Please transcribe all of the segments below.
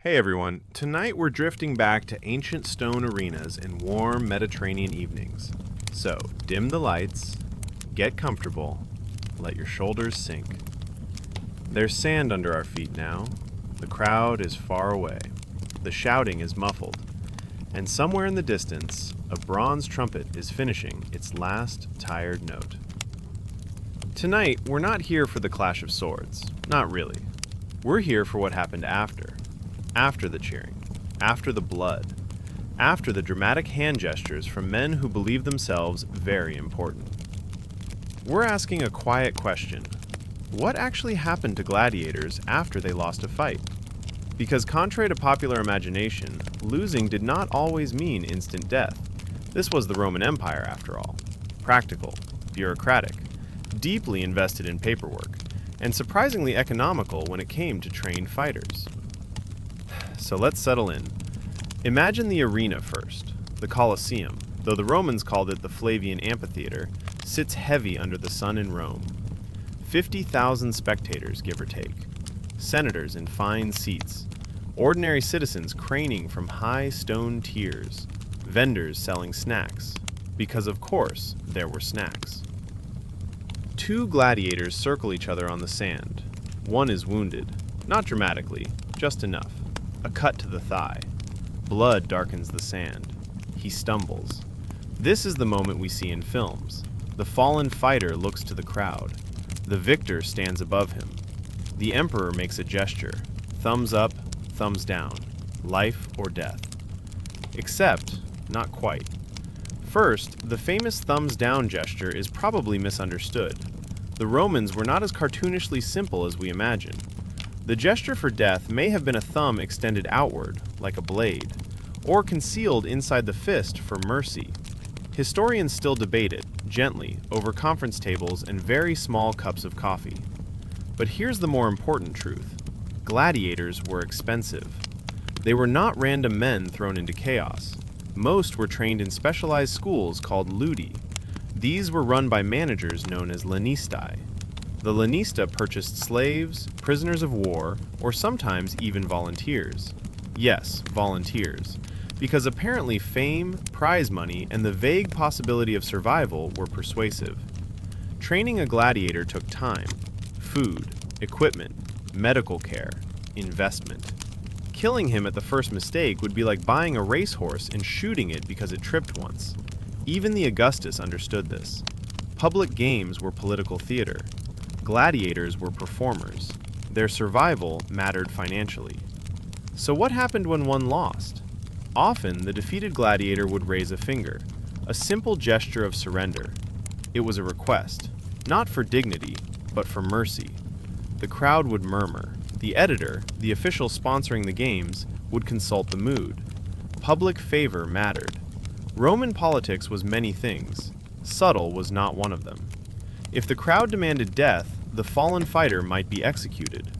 Hey everyone, tonight we're drifting back to ancient stone arenas in warm Mediterranean evenings. So, dim the lights, get comfortable, let your shoulders sink. There's sand under our feet now, the crowd is far away, the shouting is muffled, and somewhere in the distance, a bronze trumpet is finishing its last tired note. Tonight, we're not here for the clash of swords, not really. We're here for what happened after the cheering, after the blood, after the dramatic hand gestures from men who believe themselves very important. We're asking a quiet question. What actually happened to gladiators after they lost a fight? Because contrary to popular imagination, losing did not always mean instant death. This was the Roman Empire, after all. Practical, bureaucratic, deeply invested in paperwork, and surprisingly economical when it came to trained fighters. So let's settle in. Imagine the arena first. The Colosseum, though the Romans called it the Flavian Amphitheater, sits heavy under the sun in Rome. 50,000 spectators, give or take. Senators in fine seats. Ordinary citizens craning from high stone tiers. Vendors selling snacks. Because of course, there were snacks. Two gladiators circle each other on the sand. One is wounded. Not dramatically, just enough. A cut to the thigh. Blood darkens the sand. He stumbles. This is the moment we see in films. The fallen fighter looks to the crowd. The victor stands above him. The emperor makes a gesture. Thumbs up, thumbs down. Life or death. Except, not quite. First, the famous thumbs down gesture is probably misunderstood. The Romans were not as cartoonishly simple as we imagine. The gesture for death may have been a thumb extended outward, like a blade, or concealed inside the fist for mercy. Historians still debate it, gently, over conference tables and very small cups of coffee. But here's the more important truth. Gladiators were expensive. They were not random men thrown into chaos. Most were trained in specialized schools called ludi. These were run by managers known as lanistae. The lanista purchased slaves, prisoners of war, or sometimes even volunteers. Yes, volunteers, because apparently fame, prize money, and the vague possibility of survival were persuasive. Training a gladiator took time, food, equipment, medical care, investment. Killing him at the first mistake would be like buying a racehorse and shooting it because it tripped once. Even the Augustus understood this. Public games were political theater. Gladiators were performers. Their survival mattered financially. So what happened when one lost? Often, the defeated gladiator would raise a finger, a simple gesture of surrender. It was a request, not for dignity, but for mercy. The crowd would murmur. The editor, the official sponsoring the games, would consult the mood. Public favor mattered. Roman politics was many things. Subtle was not one of them. If the crowd demanded death, the fallen fighter might be executed.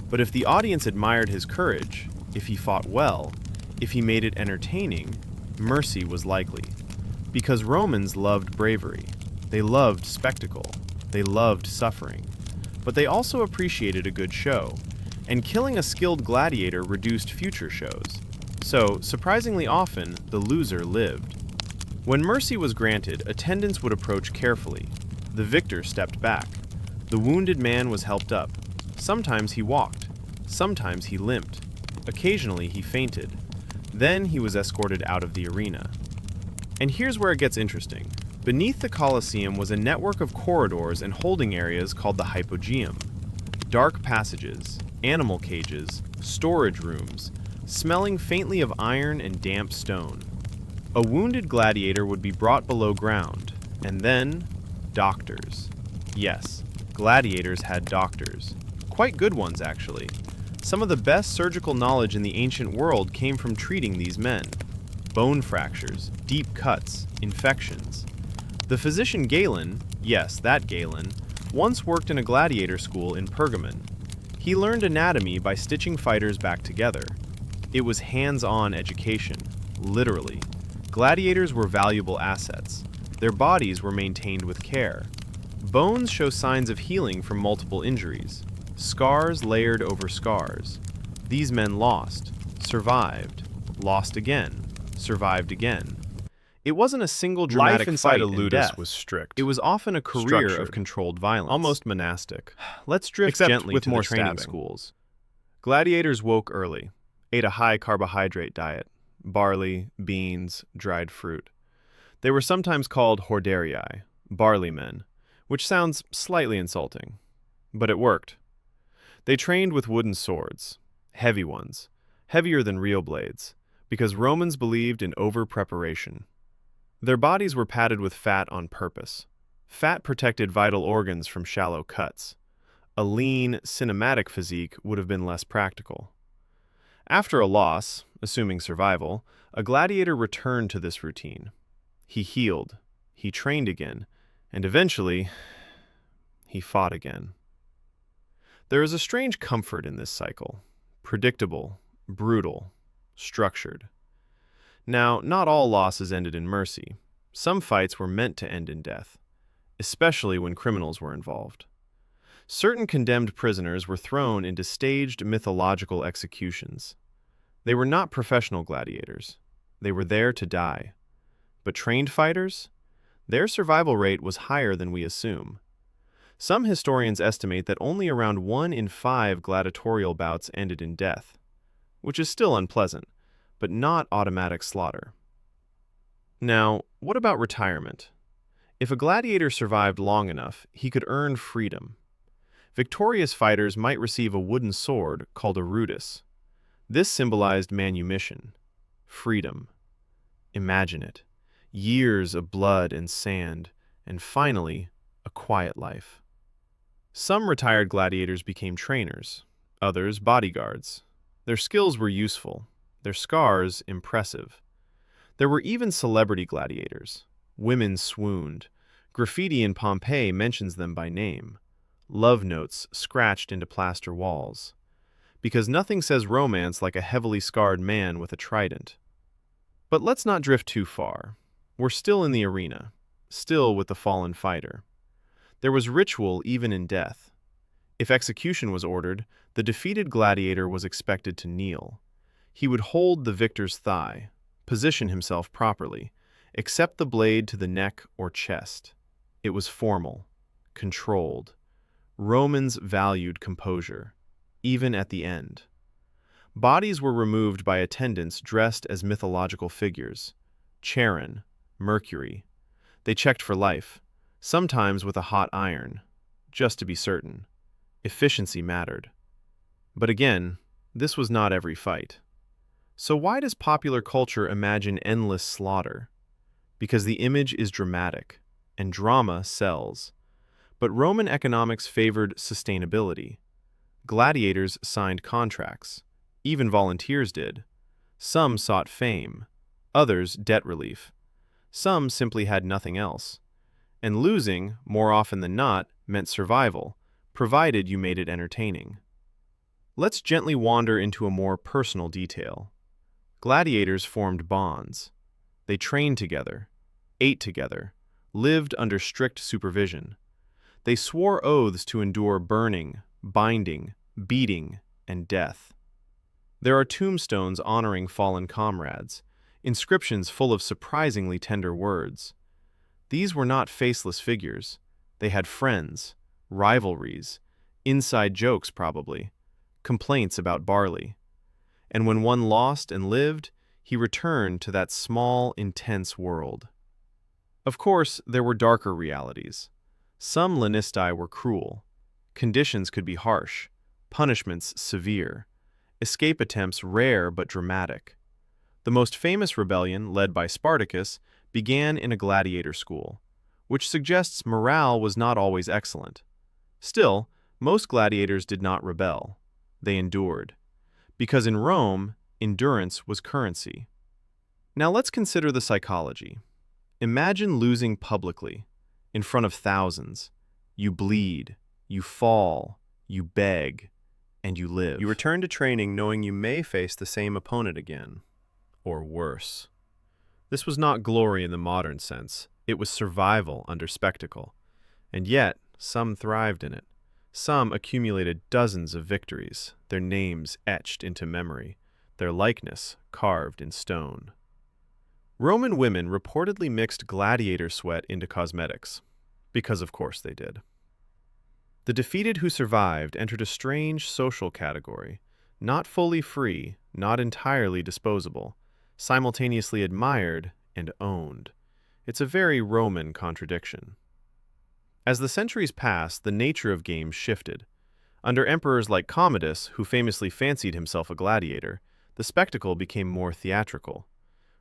But if the audience admired his courage, if he fought well, if he made it entertaining, mercy was likely. Because Romans loved bravery. They loved spectacle. They loved suffering. But they also appreciated a good show. And killing a skilled gladiator reduced future shows. So, surprisingly often, the loser lived. When mercy was granted, attendants would approach carefully. The victor stepped back. The wounded man was helped up. Sometimes he walked. Sometimes he limped. Occasionally he fainted. Then he was escorted out of the arena. And here's where it gets interesting. Beneath the Colosseum was a network of corridors and holding areas called the hypogeum. Dark passages, animal cages, storage rooms, smelling faintly of iron and damp stone. A wounded gladiator would be brought below ground, and then doctors. Yes, gladiators had doctors. Quite good ones, actually. Some of the best surgical knowledge in the ancient world came from treating these men. Bone fractures, deep cuts, infections. The physician Galen, yes, that Galen, once worked in a gladiator school in Pergamon. He learned anatomy by stitching fighters back together. It was hands-on education, literally. Gladiators were valuable assets. Their bodies were maintained with care. Bones show signs of healing from multiple injuries. Scars layered over scars. These men lost. survived, lost again, survived again. It wasn't a single dramatic Life inside fight a and ludus death. was strict. It was often a career structured, of controlled violence. almost monastic. Let's drift Except gently with to more the training stabbing. schools. Gladiators woke early, ate a high carbohydrate diet, barley, beans, dried fruit. They were sometimes called horderii, barley men, which sounds slightly insulting. But it worked. They trained with wooden swords, heavy ones, heavier than real blades, because Romans believed in over-preparation. Their bodies were padded with fat on purpose. Fat protected vital organs from shallow cuts. A lean, cinematic physique would have been less practical. After a loss, assuming survival, a gladiator returned to this routine. He healed, he trained again, and eventually, he fought again. There is a strange comfort in this cycle. Predictable, brutal, structured. Now, not all losses ended in mercy. Some fights were meant to end in death, especially when criminals were involved. Certain condemned prisoners were thrown into staged mythological executions. They were not professional gladiators. They were there to die. But trained fighters? Their survival rate was higher than we assume. Some historians estimate that only around 1 in 5 gladiatorial bouts ended in death, which is still unpleasant, but not automatic slaughter. Now, what about retirement? If a gladiator survived long enough, he could earn freedom. Victorious fighters might receive a wooden sword called a rudis. This symbolized manumission, freedom. Imagine it. Years of blood and sand, and finally, a quiet life. Some retired gladiators became trainers, others bodyguards. Their skills were useful, their scars impressive. There were even celebrity gladiators. Women swooned. Graffiti in Pompeii mentions them by name. Love notes scratched into plaster walls. Because nothing says romance like a heavily scarred man with a trident. But let's not drift too far. We're still in the arena, still with the fallen fighter. There was ritual even in death. If execution was ordered, the defeated gladiator was expected to kneel. He would hold the victor's thigh, position himself properly, accept the blade to the neck or chest. It was formal, controlled. Romans valued composure, even at the end. Bodies were removed by attendants dressed as mythological figures. Charon, Mercury. They checked for life, sometimes with a hot iron, just to be certain. Efficiency mattered. But again, this was not every fight. So why does popular culture imagine endless slaughter? Because the image is dramatic, and drama sells. But Roman economics favored sustainability. Gladiators signed contracts. Even volunteers did. Some sought fame, others debt relief. Some simply had nothing else. And losing, more often than not, meant survival, provided you made it entertaining. Let's gently wander into a more personal detail. Gladiators formed bonds. They trained together, ate together, lived under strict supervision. They swore oaths to endure burning, binding, beating, and death. There are tombstones honoring fallen comrades, inscriptions full of surprisingly tender words. These were not faceless figures. They had friends, rivalries, inside jokes probably, complaints about barley. And when one lost and lived, he returned to that small, intense world. Of course, there were darker realities. Some Lanistae were cruel. Conditions could be harsh, punishments severe, escape attempts rare but dramatic. The most famous rebellion, led by Spartacus, began in a gladiator school, which suggests morale was not always excellent. Still, most gladiators did not rebel. They endured. Because in Rome, endurance was currency. Now let's consider the psychology. Imagine losing publicly, in front of thousands. You bleed, you fall, you beg, and you live. You return to training knowing you may face the same opponent again, or worse. This was not glory in the modern sense. It was survival under spectacle. And yet, some thrived in it. Some accumulated dozens of victories, their names etched into memory. their likeness carved in stone. Roman women reportedly mixed gladiator sweat into cosmetics, because of course they did. The defeated who survived entered a strange social category, not fully free, not entirely disposable, simultaneously admired and owned. It's a very Roman contradiction. As the centuries passed, the nature of games shifted. Under emperors like Commodus, who famously fancied himself a gladiator, the spectacle became more theatrical.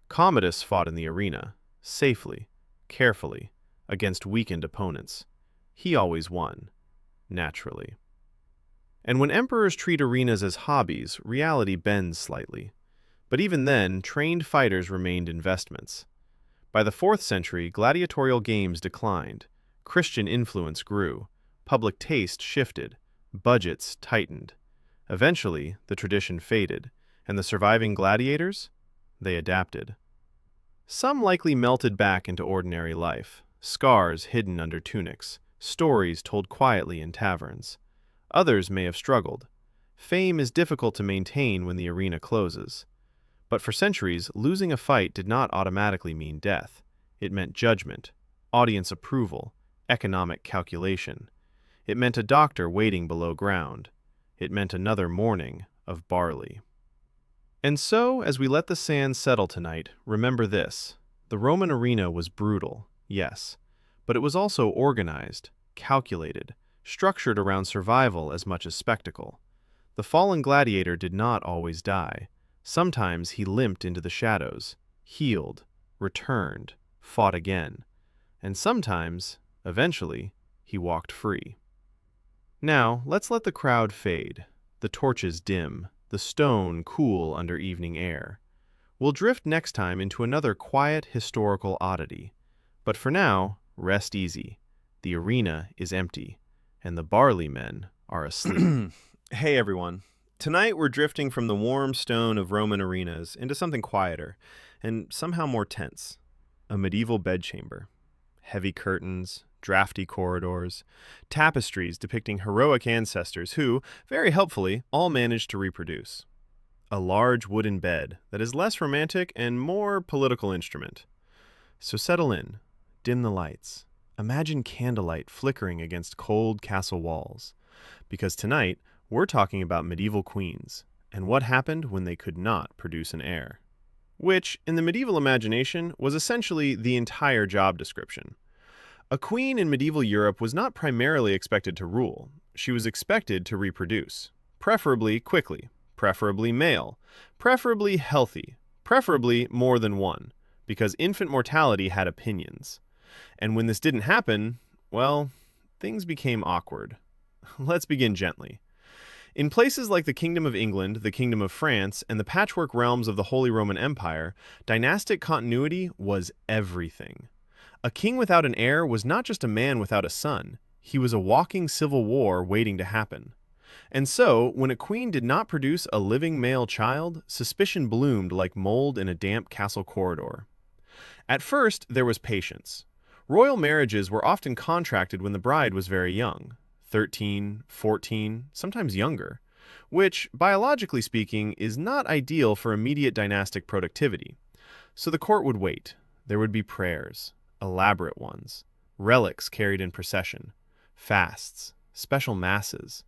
Commodus fought in the arena, safely, carefully, against weakened opponents. He always won, naturally. And when emperors treat arenas as hobbies, reality bends slightly. But even then, trained fighters remained investments. By the 4th century, gladiatorial games declined, Christian influence grew, public taste shifted, budgets tightened. Eventually, the tradition faded, and the surviving gladiators? They adapted. Some likely melted back into ordinary life, scars hidden under tunics, stories told quietly in taverns. Others may have struggled. Fame is difficult to maintain when the arena closes. But for centuries, losing a fight did not automatically mean death. It meant judgment, audience approval, economic calculation. It meant a doctor waiting below ground. It meant another morning of barley. And so, as we let the sand settle tonight, remember this. The Roman arena was brutal, yes, but it was also organized, calculated, structured around survival as much as spectacle. The fallen gladiator did not always die. Sometimes he limped into the shadows, healed, returned, fought again. And sometimes, eventually, he walked free. Now, let's let the crowd fade, the torches dim, the stone cool under evening air. We'll drift next time into another quiet historical oddity. But for now, rest easy. The arena is empty, and the barley men are asleep. Hey everyone. Tonight we're drifting from the warm stone of Roman arenas into something quieter, and somehow more tense. A medieval bedchamber. Heavy curtains, drafty corridors, tapestries depicting heroic ancestors who, very helpfully, all managed to reproduce. A large wooden bed that is less romantic and more political instrument. So settle in, dim the lights. Imagine candlelight flickering against cold castle walls. Because tonight, we're talking about medieval queens, and what happened when they could not produce an heir. Which, in the medieval imagination, was essentially the entire job description. A queen in medieval Europe was not primarily expected to rule. She was expected to reproduce, preferably quickly, preferably male, preferably healthy, preferably more than one, because infant mortality had opinions. And when this didn't happen, well, things became awkward. Let's begin gently. In places like the Kingdom of England, the Kingdom of France, and the patchwork realms of the Holy Roman Empire, dynastic continuity was everything. A king without an heir was not just a man without a son. He was a walking civil war waiting to happen. And so, when a queen did not produce a living male child, suspicion bloomed like mold in a damp castle corridor. At first, there was patience. Royal marriages were often contracted when the bride was very young, 13, 14, sometimes younger, which, biologically speaking, is not ideal for immediate dynastic productivity. So the court would wait. There would be prayers, elaborate ones, relics carried in procession, fasts, special masses.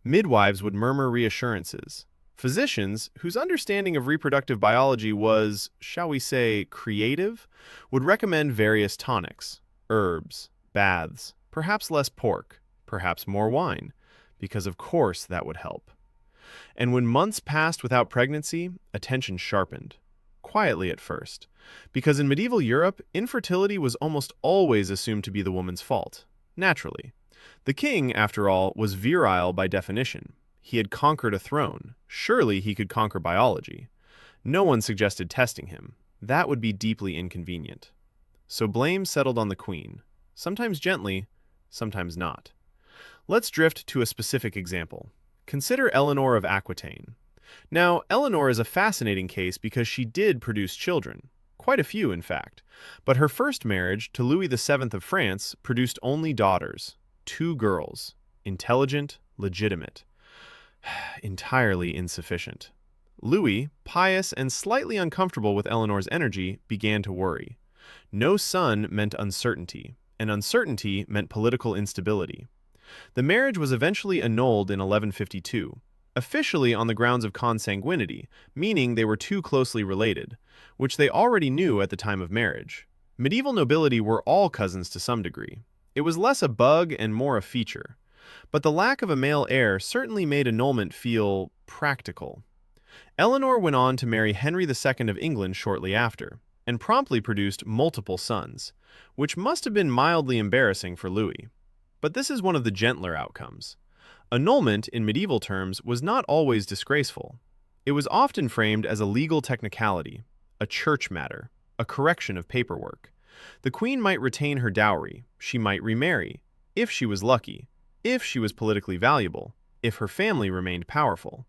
Midwives would murmur reassurances. Physicians, whose understanding of reproductive biology was, shall we say, creative, would recommend various tonics, herbs, baths, perhaps less pork, perhaps more wine, because of course that would help. And when months passed without pregnancy, attention sharpened. Quietly at first, because in medieval Europe, infertility was almost always assumed to be the woman's fault, naturally. The king, after all, was virile by definition. He had conquered a throne. Surely he could conquer biology. No one suggested testing him. That would be deeply inconvenient. So blame settled on the queen, sometimes gently, sometimes not. Let's drift to a specific example. Consider Eleanor of Aquitaine. Now, Eleanor is a fascinating case because she did produce children, quite a few in fact, but her first marriage to Louis VII of France produced only daughters, 2 girls, intelligent, legitimate, entirely insufficient. Louis, pious and slightly uncomfortable with Eleanor's energy, began to worry. No son meant uncertainty, and uncertainty meant political instability. The marriage was eventually annulled in 1152, officially on the grounds of consanguinity, meaning they were too closely related, which they already knew at the time of marriage. Medieval nobility were all cousins to some degree. It was less a bug and more a feature. But the lack of a male heir certainly made annulment feel practical. Eleanor went on to marry Henry II of England shortly after, and promptly produced multiple sons, which must have been mildly embarrassing for Louis. But this is one of the gentler outcomes. Annulment, in medieval terms, was not always disgraceful. It was often framed as a legal technicality, a church matter, a correction of paperwork. The queen might retain her dowry, she might remarry, if she was lucky, if she was politically valuable, if her family remained powerful.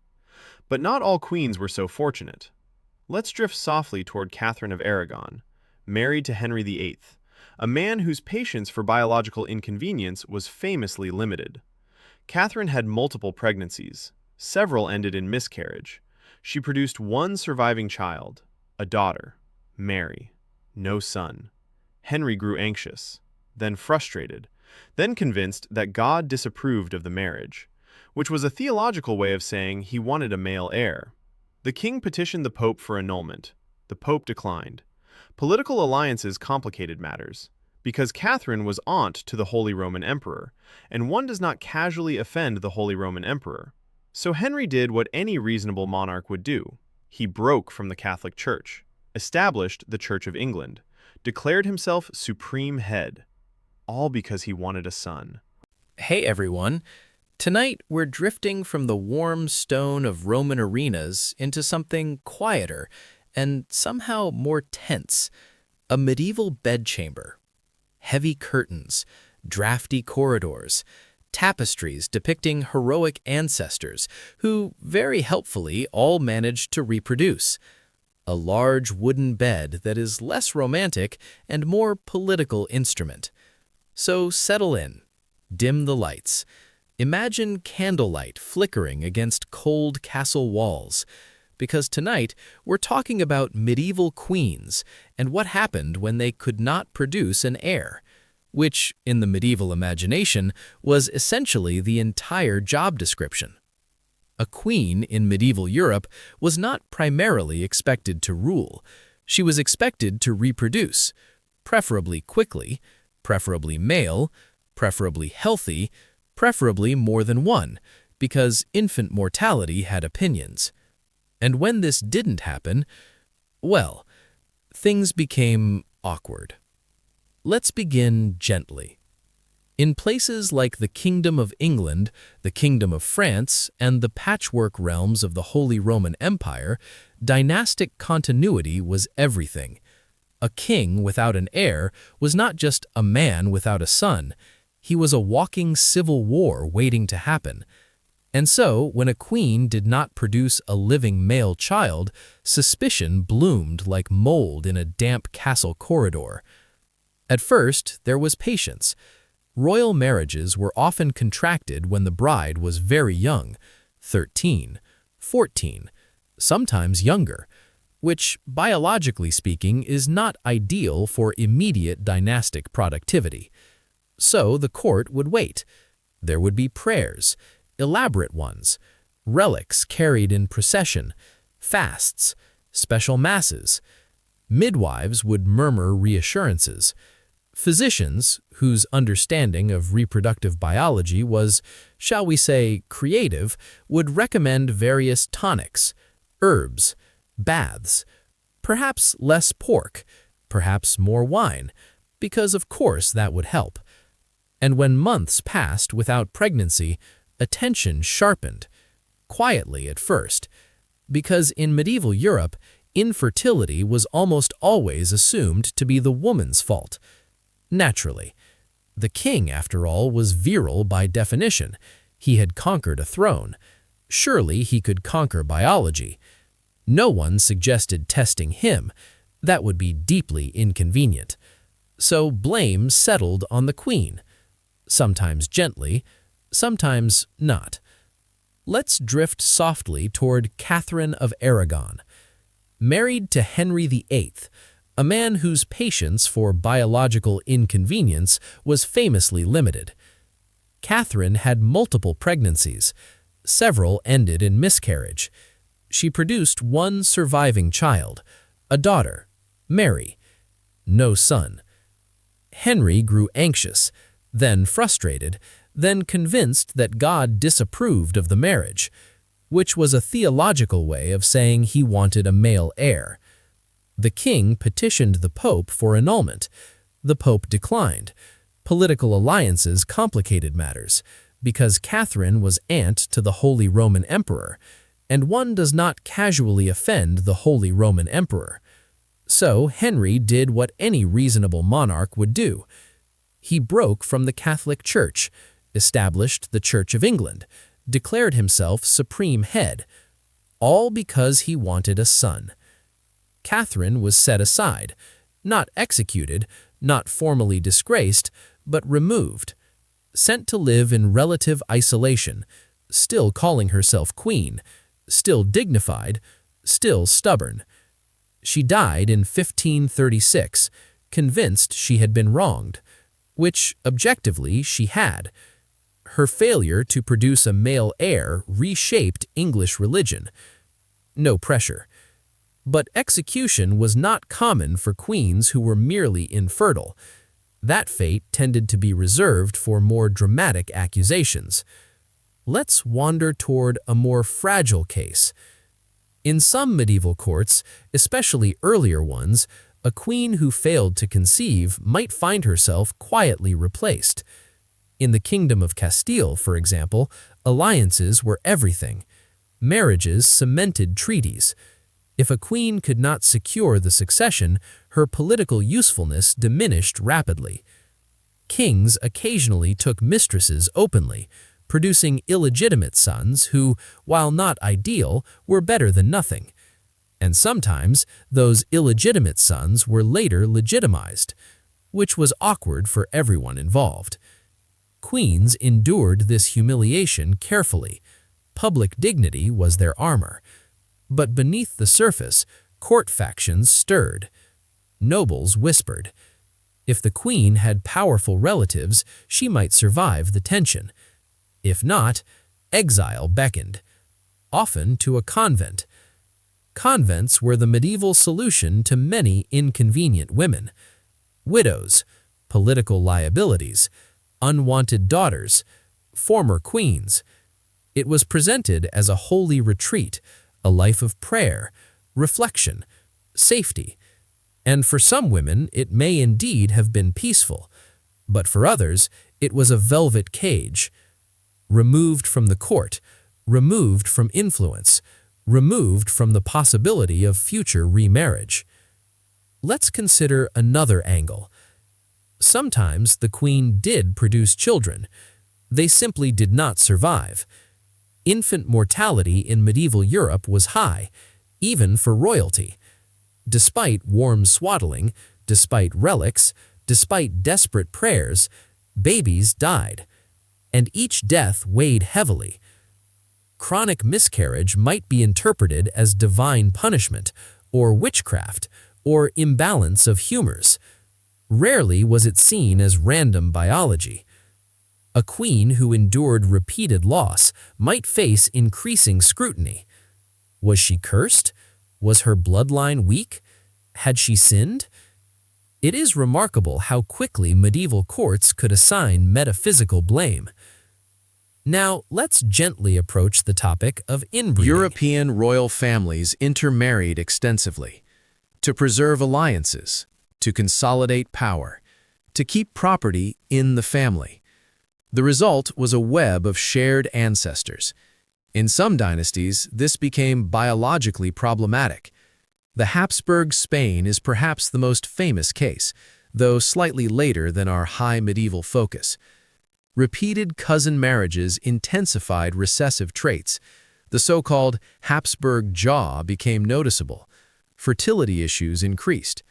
But not all queens were so fortunate. Let's drift softly toward Catherine of Aragon, married to Henry VIII, a man whose patience for biological inconvenience was famously limited. Catherine had multiple pregnancies. Several ended in miscarriage. She produced one surviving child, a daughter, Mary. No son. Henry grew anxious, then frustrated, then convinced that God disapproved of the marriage, which was a theological way of saying he wanted a male heir. The king petitioned the Pope for annulment. The Pope declined. Political alliances complicated matters, because Catherine was aunt to the Holy Roman Emperor, and one does not casually offend the Holy Roman Emperor. So Henry did what any reasonable monarch would do. He broke from the Catholic Church, established the Church of England, declared himself supreme head, all because he wanted a son. Hey everyone! Tonight we're drifting from the warm stone of Roman arenas into something quieter and somehow more tense, a medieval bedchamber. Heavy curtains, drafty corridors, tapestries depicting heroic ancestors who, very helpfully, all managed to reproduce. A large wooden bed that is less romantic and more political instrument. So settle in, dim the lights. Imagine candlelight flickering against cold castle walls, because tonight we're talking about medieval queens and what happened when they could not produce an heir, which, in the medieval imagination, was essentially the entire job description. A queen in medieval Europe was not primarily expected to rule. She was expected to reproduce, preferably quickly, preferably male, preferably healthy, preferably more than one, because infant mortality had opinions. And when this didn't happen, well, things became awkward. Let's begin gently. In places like the Kingdom of England, the Kingdom of France, and the patchwork realms of the Holy Roman Empire, dynastic continuity was everything. A king without an heir was not just a man without a son. He was a walking civil war waiting to happen. And so, when a queen did not produce a living male child, suspicion bloomed like mold in a damp castle corridor. At first, there was patience. Royal marriages were often contracted when the bride was very young, 13, 14, sometimes younger, which, biologically speaking, is not ideal for immediate dynastic productivity. So the court would wait. There would be prayers, elaborate ones, relics carried in procession, fasts, special masses. Midwives would murmur reassurances. Physicians, whose understanding of reproductive biology was, shall we say, creative, would recommend various tonics, herbs, baths, perhaps less pork, perhaps more wine, because of course that would help. And when months passed without pregnancy, attention sharpened, quietly at first, because in medieval Europe, infertility was almost always assumed to be the woman's fault. Naturally, the king, after all, was virile by definition. He had conquered a throne. Surely he could conquer biology. No one suggested testing him. That would be deeply inconvenient. So blame settled on the queen. Sometimes gently, sometimes not. Let's drift softly toward Catherine of Aragon. Married to Henry VIII, a man whose patience for biological inconvenience was famously limited. Catherine had multiple pregnancies. Several ended in miscarriage. She produced one surviving child, a daughter, Mary. No son. Henry grew anxious, then frustrated, then convinced that God disapproved of the marriage, which was a theological way of saying he wanted a male heir. The king petitioned the Pope for annulment. The Pope declined. Political alliances complicated matters, because Catherine was aunt to the Holy Roman Emperor, and one does not casually offend the Holy Roman Emperor. So Henry did what any reasonable monarch would do. He broke from the Catholic Church, established the Church of England, declared himself supreme head, all because he wanted a son. Catherine was set aside, not executed, not formally disgraced, but removed, sent to live in relative isolation, still calling herself queen, still dignified, still stubborn. She died in 1536, convinced she had been wronged, which, objectively, she had. Her failure to produce a male heir reshaped English religion. No pressure. But execution was not common for queens who were merely infertile. That fate tended to be reserved for more dramatic accusations. Let's wander toward a more fragile case. In some medieval courts, especially earlier ones, a queen who failed to conceive might find herself quietly replaced. In the Kingdom of Castile, for example, alliances were everything. Marriages cemented treaties. If a queen could not secure the succession, her political usefulness diminished rapidly. Kings occasionally took mistresses openly, producing illegitimate sons who, while not ideal, were better than nothing. And sometimes those illegitimate sons were later legitimized, which was awkward for everyone involved. Queens endured this humiliation carefully. Public dignity was their armor. But beneath the surface, court factions stirred. Nobles whispered. If the queen had powerful relatives, she might survive the tension. If not, exile beckoned, often to a convent. Convents were the medieval solution to many inconvenient women. Widows, political liabilities, unwanted daughters, former queens. It was presented as a holy retreat, a life of prayer, reflection, safety. And for some women, it may indeed have been peaceful, but for others, it was a velvet cage. Removed from the court, removed from influence, removed from the possibility of future remarriage. Let's consider another angle. Sometimes the queen did produce children. They simply did not survive. Infant mortality in medieval Europe was high, even for royalty. Despite warm swaddling, despite relics, despite desperate prayers, babies died, and each death weighed heavily. Chronic miscarriage might be interpreted as divine punishment, or witchcraft, or imbalance of humors. Rarely was it seen as random biology. A queen who endured repeated loss might face increasing scrutiny. Was she cursed? Was her bloodline weak? Had she sinned? It is remarkable how quickly medieval courts could assign metaphysical blame. Now, let's gently approach the topic of inbreeding. European royal families intermarried extensively to preserve alliances, to consolidate power, to keep property in the family. The result was a web of shared ancestors. In some dynasties, this became biologically problematic. The Habsburg Spain is perhaps the most famous case, though slightly later than our high medieval focus. Repeated cousin marriages intensified recessive traits. The so-called Habsburg jaw became noticeable. Fertility issues increased.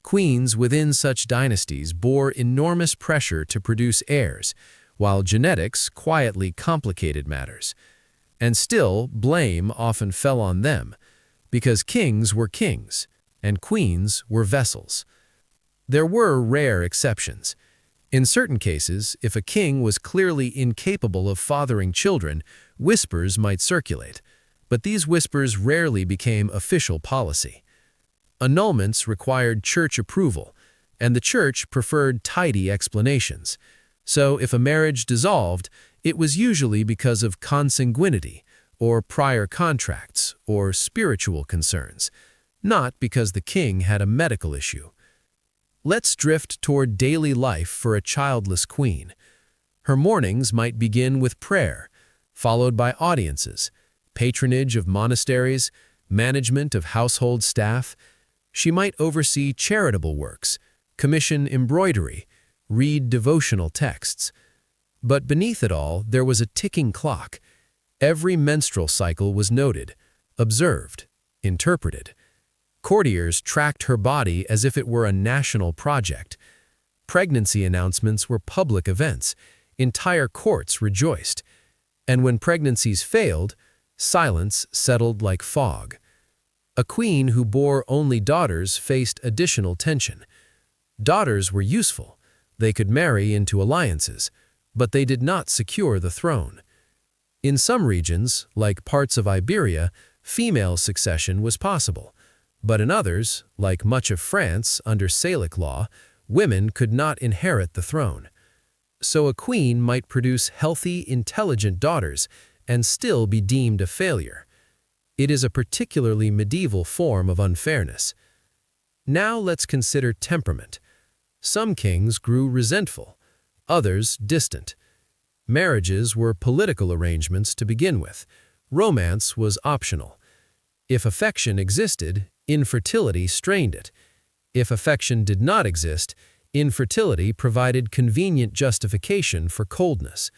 Queens within such dynasties bore enormous pressure to produce heirs, while genetics quietly complicated matters. And still, blame often fell on them, because kings were kings, and queens were vessels. There were rare exceptions. In certain cases, if a king was clearly incapable of fathering children, whispers might circulate, but these whispers rarely became official policy. Annulments required church approval, and the church preferred tidy explanations. So if a marriage dissolved, it was usually because of consanguinity, or prior contracts, or spiritual concerns, not because the king had a medical issue. Let's drift toward daily life for a childless queen. Her mornings might begin with prayer, followed by audiences, patronage of monasteries, management of household staff. She might oversee charitable works, commission embroidery, read devotional texts. But beneath it all, there was a ticking clock. Every menstrual cycle was noted, observed, interpreted. Courtiers tracked her body as if it were a national project. Pregnancy announcements were public events. Entire courts rejoiced. And when pregnancies failed, silence settled like fog. A queen who bore only daughters faced additional tension. Daughters were useful. They could marry into alliances, but they did not secure the throne. In some regions, like parts of Iberia, female succession was possible. But in others, like much of France under Salic law, women could not inherit the throne. So a queen might produce healthy, intelligent daughters and still be deemed a failure. It is a particularly medieval form of unfairness. Now let's consider temperament. Some kings grew resentful, others distant. Marriages were political arrangements to begin with. Romance was optional. If affection existed, infertility strained it. If affection did not exist, infertility provided convenient justification for coldness.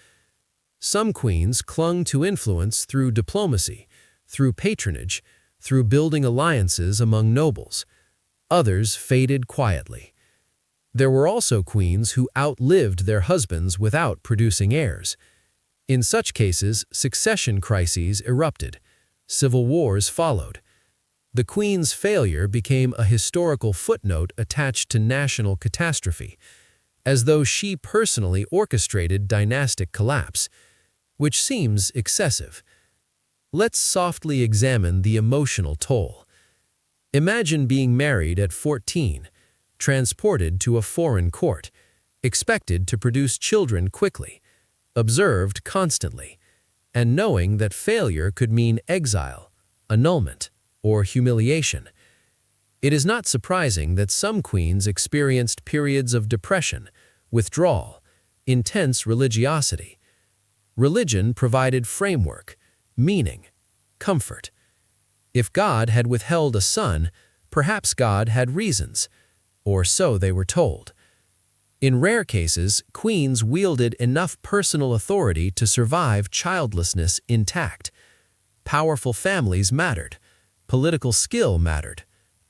Some queens clung to influence through diplomacy, through patronage, through building alliances among nobles. Others faded quietly. There were also queens who outlived their husbands without producing heirs. In such cases, succession crises erupted. Civil wars followed. The queen's failure became a historical footnote attached to national catastrophe, as though she personally orchestrated dynastic collapse, which seems excessive. Let's softly examine the emotional toll. Imagine being married at 14, transported to a foreign court, expected to produce children quickly, observed constantly, and knowing that failure could mean exile, annulment, or humiliation. It is not surprising that some queens experienced periods of depression, withdrawal, intense religiosity. Religion provided framework, meaning, comfort. If God had withheld a son, perhaps God had reasons, or so they were told. In rare cases, queens wielded enough personal authority to survive childlessness intact. Powerful families mattered. Political skill mattered.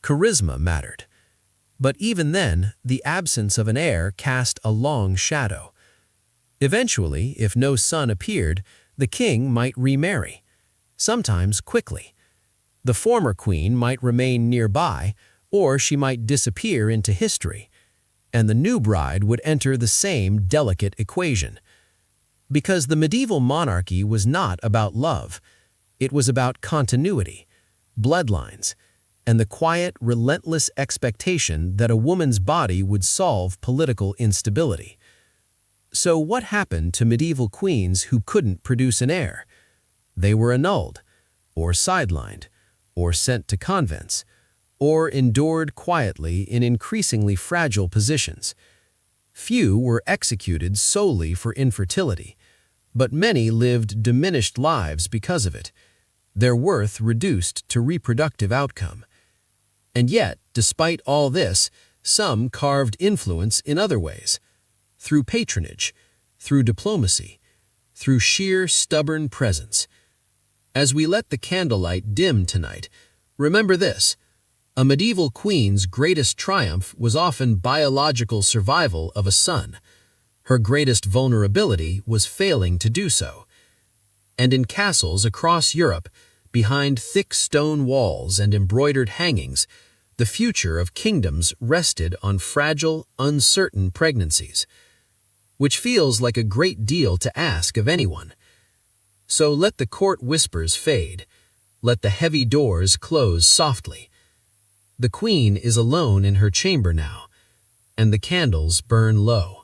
Charisma mattered. But even then, the absence of an heir cast a long shadow. Eventually, if no son appeared, the king might remarry, sometimes quickly. The former queen might remain nearby, or she might disappear into history, and the new bride would enter the same delicate equation. Because the medieval monarchy was not about love, it was about continuity, bloodlines, and the quiet, relentless expectation that a woman's body would solve political instability. So what happened to medieval queens who couldn't produce an heir? They were annulled, or sidelined, or sent to convents, or endured quietly in increasingly fragile positions. Few were executed solely for infertility, but many lived diminished lives because of it, their worth reduced to reproductive outcome. And yet, despite all this, some carved influence in other ways, through patronage, through diplomacy, through sheer stubborn presence. As we let the candlelight dim tonight, remember this: a medieval queen's greatest triumph was often biological survival of a son. Her greatest vulnerability was failing to do so. and in castles across Europe, behind thick stone walls and embroidered hangings, the future of kingdoms rested on fragile, uncertain pregnancies, which feels like a great deal to ask of anyone. So let the court whispers fade, let the heavy doors close softly. The queen is alone in her chamber now, and the candles burn low.